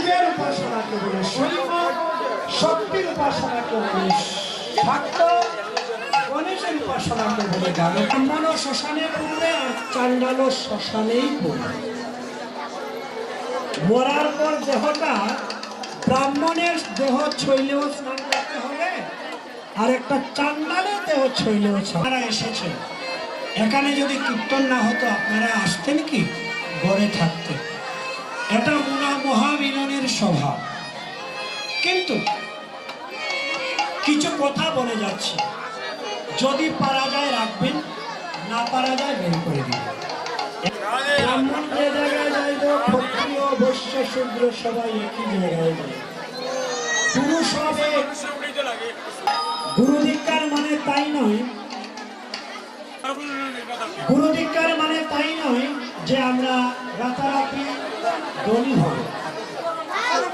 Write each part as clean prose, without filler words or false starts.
সূর্যের উপাসনাকে বলে, শৈব শক্তির উপাসনাকে বলে, শাক্ত গণেশের উপাসনাকে বলে। ব্রাহ্মণ শ্মশানে পড়বে আর চাণ্ডাল শ্মশানেই পড়বে। মরার পর দেহটা ব্রাহ্মণের দেহ ছইলেও স্নান করতে হবে, আর একটা চাণ্ডালের দেহ ছইলেও। আপনারা এসেছেন, এখানে যদি কীর্তন না হতো আপনারা আসতেন কি? ঘরে থাকতেন। এটা মহামিলনের স্বভাব। কিন্তু কিছু কথা বলে যাচ্ছে, যদি পারা যায় রাখবেন, না পারা যায় বের করে দিবেন। ব্রাহ্মণ যে জায়গায় যাইব, ক্ষত্রিয় বৈশ্য শূদ্র সবাই একই জায়গায় যাবে। পুরুষ হবে। গুরু দীক্ষার মানে তাই নয়, গুরু দীক্ষার মানে তাই নয় যে আমরা রাতারাতি ধনী হব।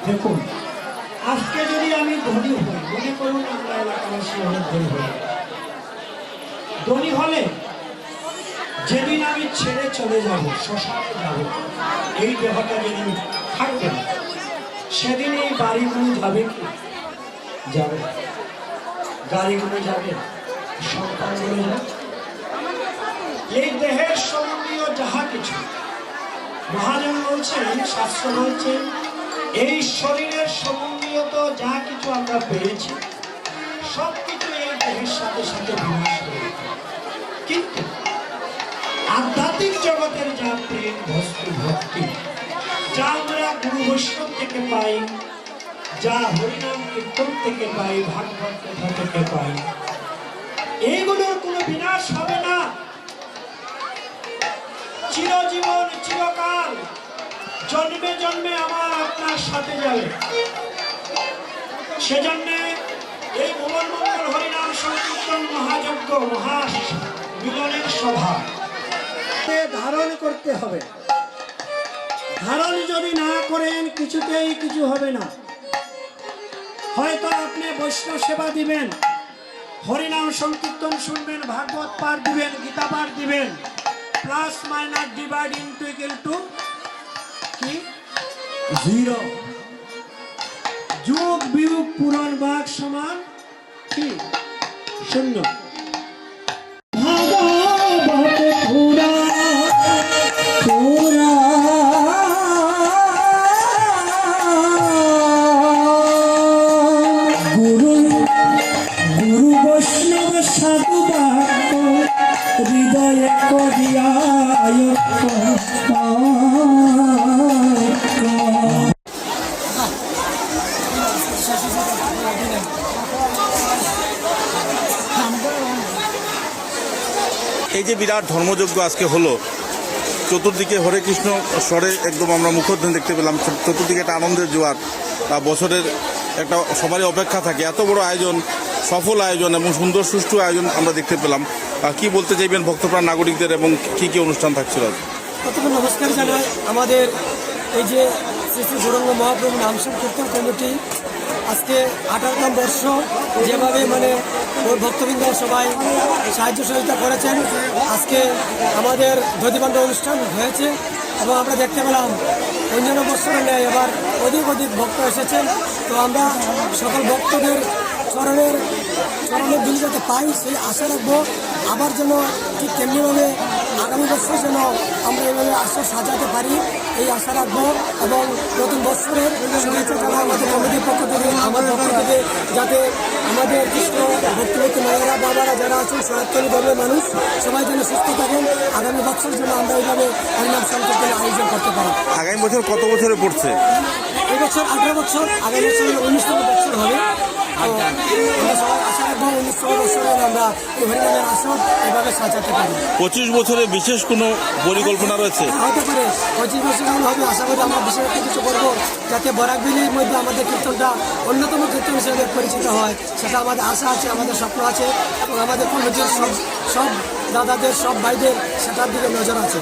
দেখুন, আজকে যদি আমি ধনী হই, মনে করুন আমরা এলাকাবাসী অনেক ধনী হই, ধনী হলে যেদিন আমি ছেড়ে চলে যাব, শ্মশানে যাব, এই দেহটা যেদিন থাকবে না, সেদিন এই বাড়িগুলো যাবে কি? যাবে। গাড়িগুলো যাবে, সন্তানগুলো যাবে। এই দেহের সম্বন্ধীয় যাহা কিছু, মহাজন বলছেন, শাস্ত্র বলছেন, এই শরীরের সম্বন্ধীয় তো যা কিছু আমরা পেয়েছি, সবকিছু এই দেহের সাথে সাথে বিনাশ হয়ে। কিন্তু আধ্যাত্মিক জগতের যা প্রেম, বস্তু, ভক্তি, যা আমরা গুরু বৈষ্ণব থেকে পাই, যা হরিনাম কীর্তন থেকে পাই, ভাগবত কথা থেকে পাই, এইগুলোর কোনো বিনাশ হবে না। চিরজীবন, চিরকাল, জন্মে জন্মে আমার আপনার সাথে যাবে। সেজন্য এই ভুবন মঙ্গল হরিনাম সংকীর্তন মহাযজ্ঞ, মহামিলনের সভা ধারণ করতে হবে। ধারণ যদি না করেন, কিছুতেই কিছু হবে না। হয়তো আপনি বৈষ্ণব সেবা দিবেন, হরিনাম সংকীর্তন শুনবেন, ভাগবত পাঠ দিবেন, গীতা পাঠ দিবেন, plus minus divide into equal to কি? 0। যোগ বিয়োগ পূরণ ভাগ সমান কি? 0। হৃদয়ে করিয়া এই যে বিরাট ধর্মযজ্ঞ আজকে হলো, চতুর্দিকে হরে কৃষ্ণ স্বরে একদম আমরা মুখোদ্ধান দেখতে পেলাম। চতুর্দিকে একটা আনন্দের জোয়ার, বছরের একটা সবারই অপেক্ষা থাকে। এত বড় আয়োজন, সফল আয়োজন এবং সুন্দর সুষ্ঠু আয়োজন আমরা দেখতে পেলাম। কি বলতে চাইবেন ভক্তপ্রাণ নাগরিকদের এবং কি কি অনুষ্ঠান থাকছিল? প্রথমে নমস্কার জানাই। আমাদের এই যে শ্রী শ্রী গৌরাঙ্গ মহাপ্রভু নাম সংকীর্তন কমিটি আজকে 18তম বর্ষ, যেভাবে ওর ভক্তবৃন্দ সবাই সাহায্য সহযোগিতা করেছেন, আজকে আমাদের দধিবান্ধব অনুষ্ঠান হয়েছে এবং আমরা দেখতে পেলাম অন্যান্য বছরের ন্যায় এবার অধিক ভক্ত এসেছেন। তো আমরা সকল ভক্তদের চরণের দিন যাতে পাই, সেই আশা রাখবো। আবার যেন ঠিক তেমনিভাবে আগামী বছর যেন আমরা এইভাবে আশা সাজাতে পারি, এই আশা রাখবো। এবং নতুন বছরের শুভেচ্ছা জানা আমাদের কমিটির পক্ষ থেকে, আমার পক্ষ থেকে, যাতে আমাদের কৃষ্ণ ভক্তিভক্তি মায়েরা, বাবারা যারা আছেন, সনাতনী ধর্মের মানুষ সবাই যেন সুস্থ থাকেন। আগামী বছর যেন আমরা এইভাবে হরিনাম সংকীর্তনের আয়োজন করতে পারি। আগামী বছর কত বছরে পড়ছে? এই বছর 18 বছর, আগামী বছর 19তম বছর হবে। আমরা সবাই আশা রাখবো 19তম বছরে আমরা এই হরিনামের আসর এভাবে সাজাতে পারি। 25 বছরে বিশেষ কোনো পরিকল্পনা রয়েছে? হতে পারে 25 বছর হবে। আশা করি আমরা বিশেষ কিছু করবো, যাতে বরাকবিলির মধ্যে আমাদের কীর্তনটা অন্যতম কীর্তন হিসেবে পরিচিত হয়। সেটা আমাদের আশা আছে, আমাদের স্বপ্ন আছে এবং আমাদের কমিটির সব দাদাদের, সব ভাইদের সেটার দিকে নজর আছে।